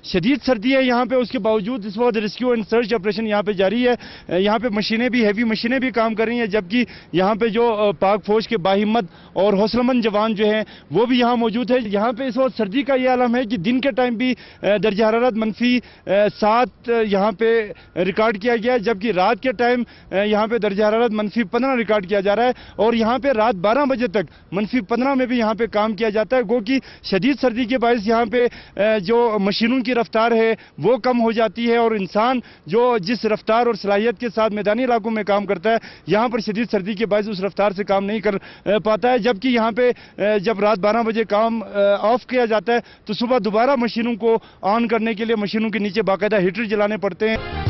शदीद सर्दी है यहाँ पे, उसके बावजूद इस वक्त रेस्क्यू एंड सर्च ऑपरेशन यहाँ पे जारी है। यहाँ पे मशीनें भी, हैवी मशीनें भी काम कर रही हैं, जबकि यहाँ पे जो पाक फौज के बाहिम्मत और हौसलामंद जवान जो हैं वो भी यहाँ मौजूद है। यहाँ पे इस वक्त सर्दी का ये आलम है कि दिन के टाइम भी दर्जा हरारत -7 यहाँ पे रिकॉर्ड किया गया है, जबकि रात के टाइम यहाँ पे दर्जा हरारत -15 रिकॉर्ड किया जा रहा है। और यहाँ पे रात 12 बजे तक -15 में भी यहाँ पे काम किया जाता है। गो कि शदीद सर्दी के बायस यहाँ पे जो मशीनों की रफ्तार है वो कम हो जाती है, और इंसान जो जिस रफ्तार और सलाहियत के साथ मैदानी इलाकों में काम करता है, यहाँ पर शदीद सर्दी के बायस उस रफ्तार से काम नहीं कर पाता है। जबकि यहाँ पे जब रात 12 बजे काम ऑफ किया जाता है तो सुबह दोबारा मशीनों को ऑन करने के लिए मशीनों के नीचे बाकायदा हीटर जलाने पड़ते हैं।